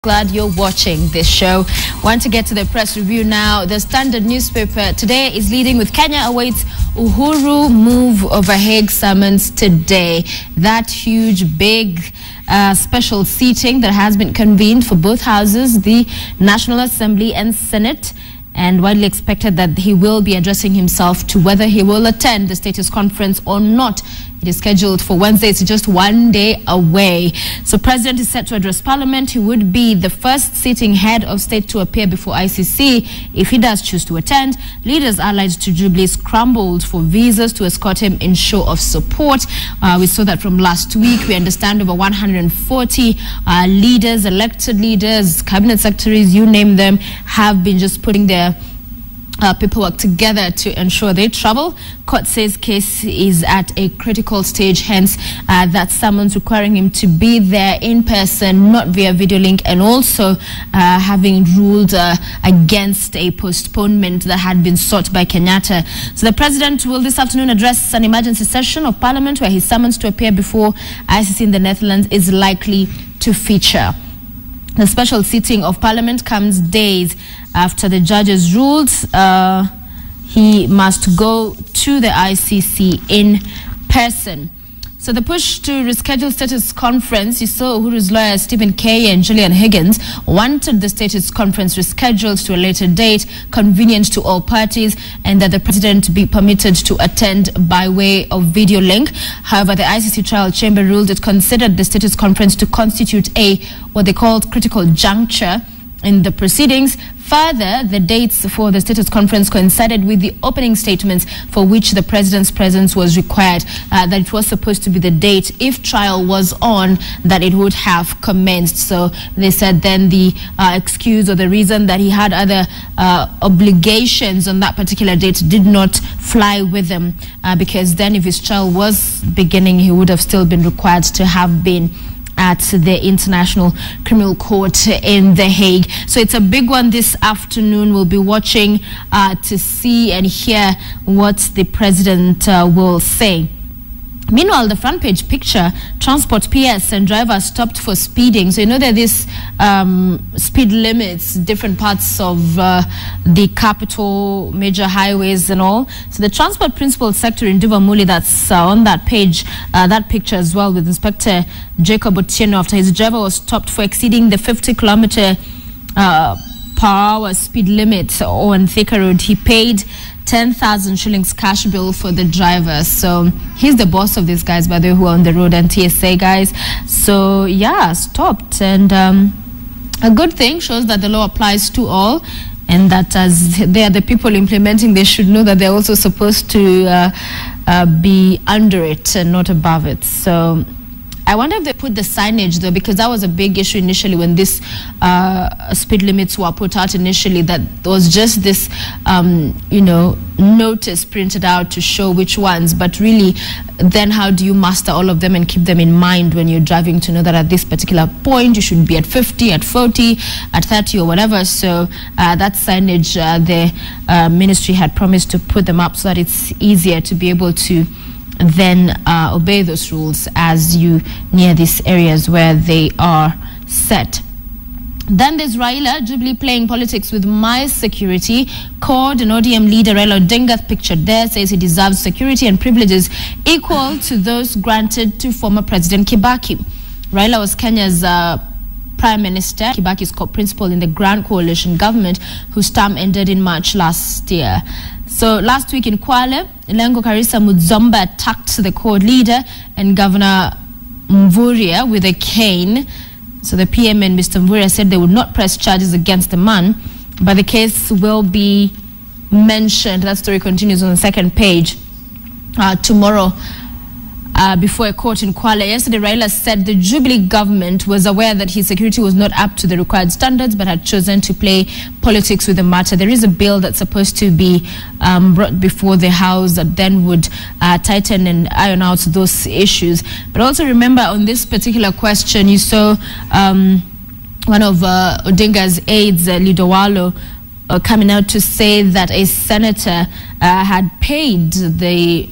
Glad you're watching this show. Want to get to the press review now. The Standard newspaper today is leading with Kenya awaits Uhuru move over Hague summons today. That huge, big special seating that has been convened for both houses, the National Assembly and Senate, and widely expected that he will be addressing himself to whether he will attend the status conference or not. It is scheduled for Wednesday. It's just 1 day away. So President is set to address Parliament. He would be the first sitting head of state to appear before ICC if he does choose to attend. Leaders allied to Jubilee scrambled for visas to escort him in show of support. We saw that from last week. We understand over 140 leaders, elected leaders, cabinet secretaries, you name them, have been just putting their paperwork together to ensure they travel. Court says case is at a critical stage, hence that summons requiring him to be there in person, not via video link, and also having ruled against a postponement that had been sought by Kenyatta. So the president will this afternoon address an emergency session of Parliament where his summons to appear before ICC in the Netherlands is likely to feature. The special sitting of Parliament comes days after the judges ruled he must go to the ICC in person. So the push to reschedule status conference, you saw Uhuru's lawyers Stephen Kay and Julian Higgins wanted the status conference rescheduled to a later date, convenient to all parties, and that the president be permitted to attend by way of video link. However, the ICC trial chamber ruled it considered the status conference to constitute what they called critical juncture in the proceedings. Further, the dates for the status conference coincided with the opening statements for which the president's presence was required, that it was supposed to be the date, if trial was on, that it would have commenced. So they said then the excuse or the reason that he had other obligations on that particular date did not fly with him, because then if his trial was beginning, he would have still been required to have been at the International Criminal Court in The Hague. So it's a big one this afternoon. We'll be watching to see and hear what the president will say. Meanwhile, the front page picture, transport PS and drivers stopped for speeding. So you know that these speed limits, different parts of the capital, major highways and all. So the transport principal sector in Duvamuli, that's on that page, that picture as well, with Inspector Jacob Otieno, after his driver was stopped for exceeding the 50-kilometer per hour speed limit on Thika Road. He paid 10,000 shillings cash bill for the driver. So he's the boss of these guys, by the way, who are on the road, and TSA guys. So yeah, stopped. And a good thing, shows that the law applies to all, and that as they are the people implementing, they should know that they're also supposed to be under it and not above it. So I wonder if they put the signage though, because that was a big issue initially when this speed limits were put out initially, that there was just this, notice printed out to show which ones. But really, then how do you master all of them and keep them in mind when you're driving to know that at this particular point you should be at 50, at 40, at 30 or whatever. So that signage, the ministry had promised to put them up so that it's easier to be able to then obey those rules as you near these areas where they are set. Then there's Raila, Jubilee playing politics with my security. CORD and ODM leader Raila Odinga, pictured there, says he deserves security and privileges equal to those granted to former President Kibaki. Raila was Kenya's Prime Minister, Kibaki's co-principal in the Grand Coalition government, whose term ended in March last year. So last week in Kwale, Lengo Karisa Mudzomba attacked the CORD leader and Governor Mvurya with a cane. So the PM and Mr. Mvurya said they would not press charges against the man, but the case will be mentioned. That story continues on the second page tomorrow before a court in Kwale. Yesterday, Raila said the Jubilee government was aware that his security was not up to the required standards, but had chosen to play politics with the matter. There is a bill that's supposed to be brought before the House that then would tighten and iron out those issues. But also remember, on this particular question, you saw one of Odinga's aides, Lidowalo, coming out to say that a senator had paid the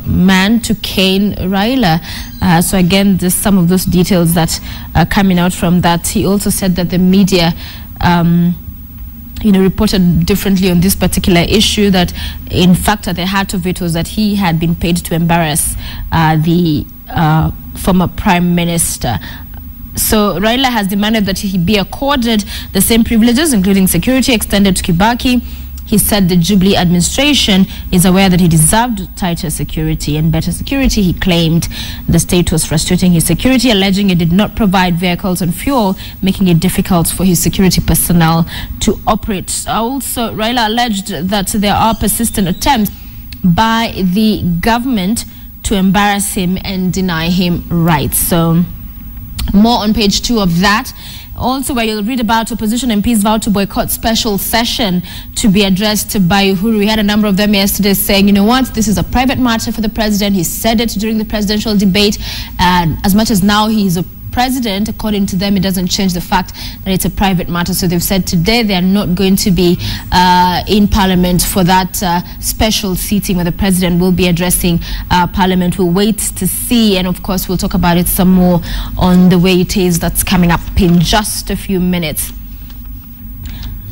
man to cane Raila. So again, there's some of those details that are coming out from that. He also said that the media reported differently on this particular issue, that in fact at the heart of it was that he had been paid to embarrass the former prime minister. So Raila has demanded that he be accorded the same privileges, including security extended to Kibaki. He said the Jubilee administration is aware that he deserved tighter security and better security. He claimed the state was frustrating his security, alleging it did not provide vehicles and fuel, making it difficult for his security personnel to operate. Also, Raila alleged that there are persistent attempts by the government to embarrass him and deny him rights. So more on page 2 of that. Also, where you'll read about opposition MPs vow to boycott special session to be addressed by Uhuru. We had a number of them yesterday saying, you know what, this is a private matter for the president. He said it during the presidential debate. And as much as now he's a president, according to them, it doesn't change the fact that it's a private matter. So they've said today they are not going to be in Parliament for that special seating where the president will be addressing Parliament. We'll wait to see, and of course we'll talk about it some more on the way it is. That's coming up in just a few minutes.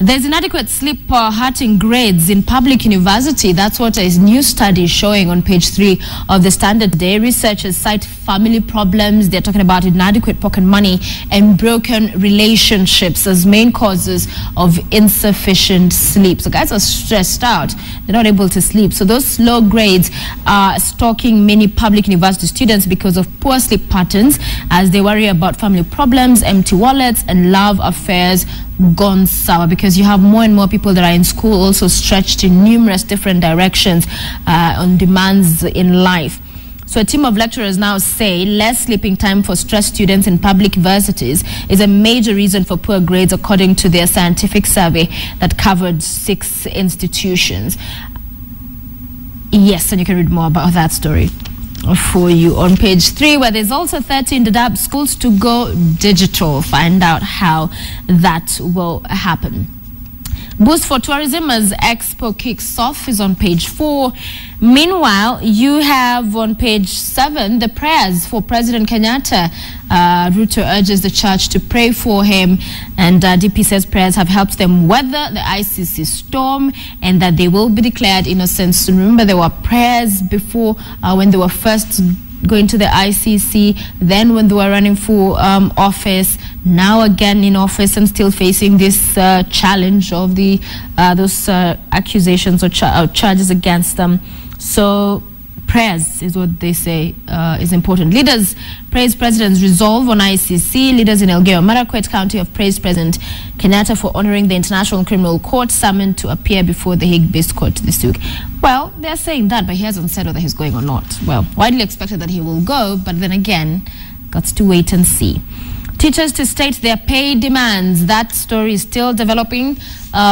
There's inadequate sleep hurting grades in public university. That's what a new study is showing on page 3 of the Standard Day. Researchers cite family problems. They're talking about inadequate pocket money and broken relationships as main causes of insufficient sleep. So guys are stressed out. They're not able to sleep. So those low grades are stalking many public university students because of poor sleep patterns, as they worry about family problems, empty wallets, and love affairs gone sour, because you have more and more people that are in school also stretched in numerous different directions on demands in life. So a team of lecturers now say less sleeping time for stressed students in public universities is a major reason for poor grades, according to their scientific survey that covered 6 institutions. Yes, and you can read more about that story for you on page 3, where there's also 13 Dadaab schools to go digital. Find out how that will happen. Boost for tourism as Expo kicks off is on page 4. Meanwhile, you have on page 7 the prayers for President Kenyatta. Ruto urges the church to pray for him, and DP says prayers have helped them weather the ICC storm and that they will be declared innocent soon. Remember, there were prayers before when they were first going to the ICC, then when they were running for office, now again in office and still facing this challenge of the those accusations or charges against them. So prayers is what they say is important. Leaders praise President's resolve on ICC. Leaders in Elgeyo Marakwet County have praised President Kenyatta for honoring the International Criminal Court summon to appear before the Hague-based court this week. Well, they're saying that, but he hasn't said whether he's going or not. Well, widely expected that he will go, but then again, got to wait and see. Teachers to state their pay demands. That story is still developing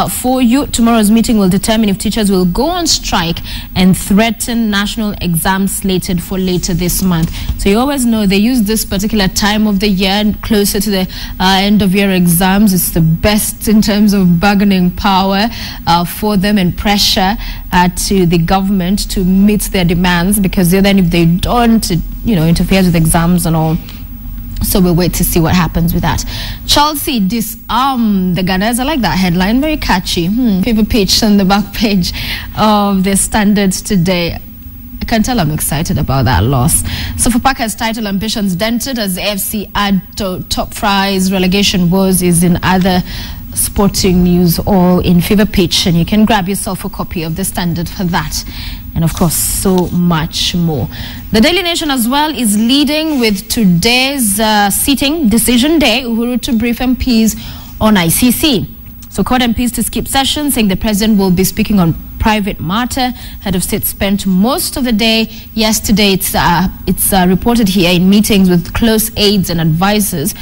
for you. Tomorrow's meeting will determine if teachers will go on strike and threaten national exams slated for later this month. So you always know they use this particular time of the year closer to the end of year exams. It's the best in terms of bargaining power for them and pressure to the government to meet their demands, because then if they don't, it interferes with exams and all. So we'll wait to see what happens with that. Chelsea disarm the Gunners. I like that headline, very catchy. Paper pitch on the back page of the Standard today. I can tell I'm excited about that loss. So for Packers, title ambitions dented as AFC add to top fries. Relegation woes is in other sporting news, all in fever pitch, and you can grab yourself a copy of the Standard for that, and of course so much more. The Daily Nation as well is leading with today's sitting decision day. Uhuru to brief MPs on ICC. So court MPs to skip session, saying the president will be speaking on private matter. Head of state spent most of the day yesterday, it's reported here, in meetings with close aides and advisors.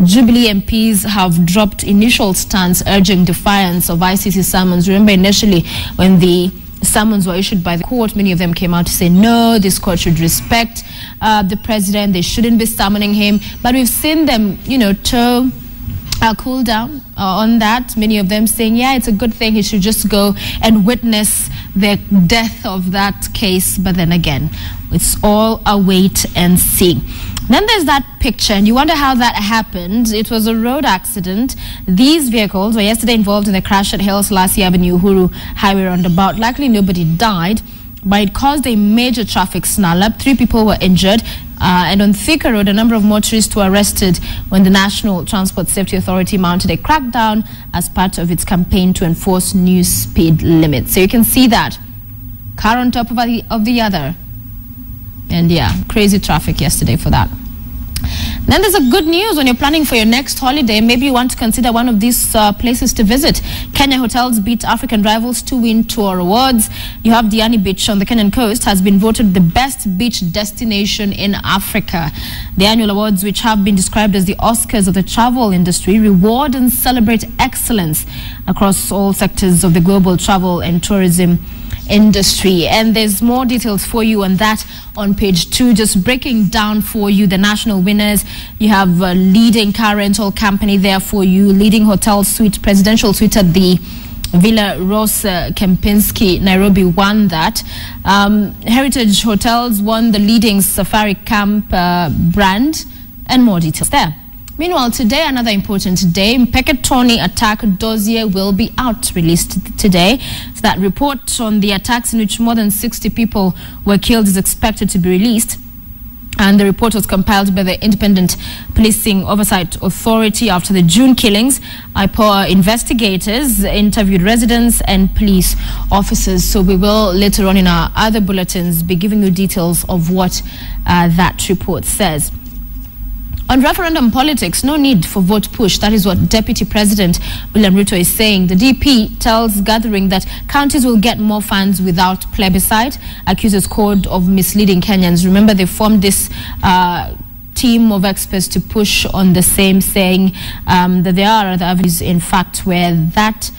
Jubilee MPs have dropped initial stance urging defiance of ICC summons. Remember, initially when the summons were issued by the court, many of them came out to say no, this court should respect the president, they shouldn't be summoning him. But we've seen them, toe cool down on that. Many of them saying, yeah, it's a good thing, he should just go and witness the death of that case. But then again, it's all a wait and see. Then there's that picture, and you wonder how that happened. It was a road accident. These vehicles were yesterday involved in the crash at Hills Lassie Avenue, Uhuru Highway roundabout. Luckily, nobody died, but it caused a major traffic snarl-up. 3 people were injured. And on Thika Road, a number of motorists were arrested when the National Transport Safety Authority mounted a crackdown as part of its campaign to enforce new speed limits. So you can see that car on top of the other. And yeah, crazy traffic yesterday for that. Then there's a good news when you're planning for your next holiday. Maybe you want to consider one of these places to visit. Kenya hotels beat African rivals to win tour awards. You have Diani Beach on the Kenyan coast has been voted the best beach destination in Africa. The annual awards, which have been described as the Oscars of the travel industry, reward and celebrate excellence across all sectors of the global travel and tourism industry. And there's more details for you on that on page 2, just breaking down for you the national winners. You have a leading car rental company there for you, leading hotel suite, presidential suite at the Villa Rosa Kempinski, Nairobi, won that. Heritage Hotels won the leading Safari Camp brand, and more details there. Meanwhile, today, another important day. Mpeketoni attack dossier will be out, released today. So that report on the attacks in which more than 60 people were killed is expected to be released. And the report was compiled by the Independent Policing Oversight Authority after the June killings. IPOA investigators interviewed residents and police officers. So we will later on in our other bulletins be giving you details of what that report says. On referendum politics, no need for vote push. That is what Deputy President William Ruto is saying. The DP tells Gathering that counties will get more funds without plebiscite, accuses Code of misleading Kenyans. Remember, they formed this team of experts to push on the same, saying that there are other avenues, in fact, where that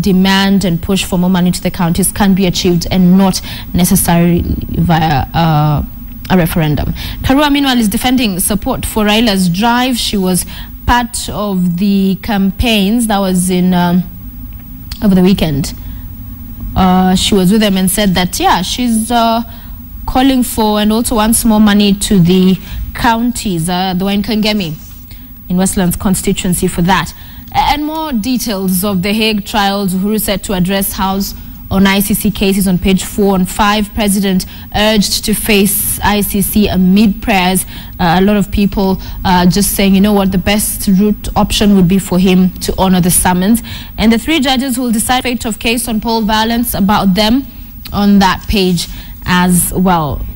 demand and push for more money to the counties can be achieved and not necessarily via a referendum. Karua, meanwhile, is defending support for Raila's drive. She was part of the campaigns that was in over the weekend. She was with them and said that, yeah, she's calling for and also wants more money to the counties, the one Kangemi in Westlands constituency for that. And more details of the Hague trials. Uhuru said to address House on ICC cases on page 4 and 5. President urged to face ICC amid prayers. A lot of people just saying, you know what, the best route option would be for him to honor the summons. And the 3 judges who will decide fate of case on poll violence, about them on that page as well.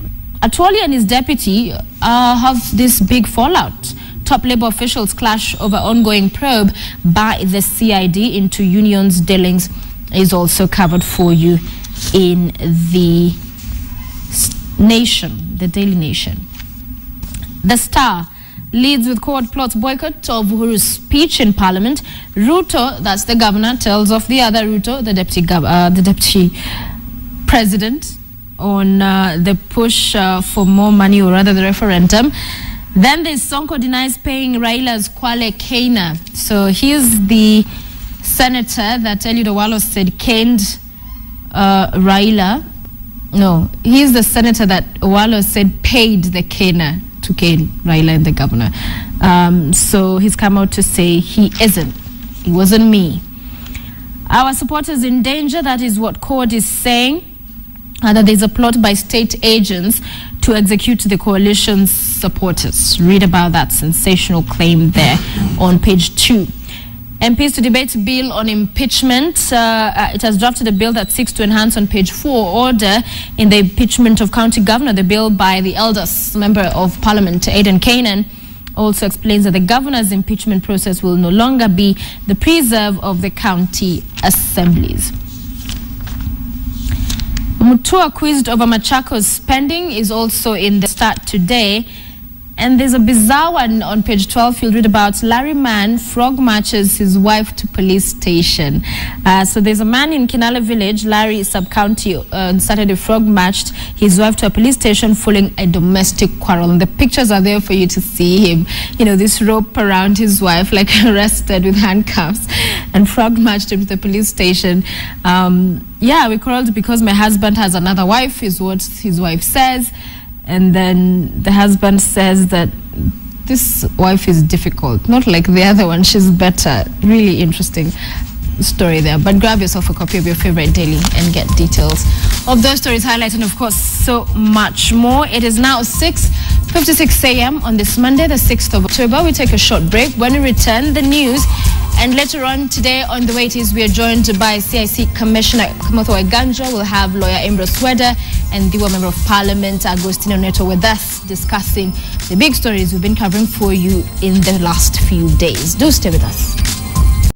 Atwoli and his deputy have this big fallout. Top Labour officials clash over ongoing probe by the CID into unions' dealings is also covered for you in the Nation, the Daily Nation. The Star leads with court plots boycott of Uhuru's speech in Parliament. Ruto, that's the governor, tells of the other Ruto, the deputy president, on the push for more money, or rather the referendum. Then there's Sonko denies paying Raila's Kwale Kena. So here's the senator that Eliud Owalo said caned Raila. No, he's the senator that Owalo said paid the Kena to cane Raila and the governor. So he's come out to say he isn't. It wasn't me. Our supporters in danger, that is what CORD is saying. That there's a plot by state agents to execute the coalition's supporters. Read about that sensational claim there on page 2. MPs to debate bill on impeachment. It has drafted a bill that seeks to enhance on page 4 order in the impeachment of county governor. The bill by the eldest member of parliament, Aidan Canaan, also explains that the governor's impeachment process will no longer be the preserve of the county assemblies. Mutua quizzed over Machako's spending is also in the Start today. And there's a bizarre one on page 12. You'll read about Larry man frog marches his wife to police station. So there's a man in Kinala village, Larry sub-county, on Saturday frog marched his wife to a police station following a domestic quarrel. And the pictures are there for you to see him. You know, this rope around his wife, like arrested with handcuffs, and frog marched him to the police station. Yeah, we quarreled because my husband has another wife, is what his wife says. And then the husband says that this wife is difficult, not like the other one, she's better. Really interesting story there. But grab yourself a copy of your favorite daily and get details of those stories highlighted, and of course so much more. It is now 6:56 a.m. on this Monday, the 6th of October. We take a short break. When we return, the news. And later on today, on the way it is, we are joined by CIC Commissioner Kamotho Waiganjo. We'll have lawyer Ambrose Sweda and the Member of Parliament Agostino Neto with us, discussing the big stories we've been covering for you in the last few days. Do stay with us.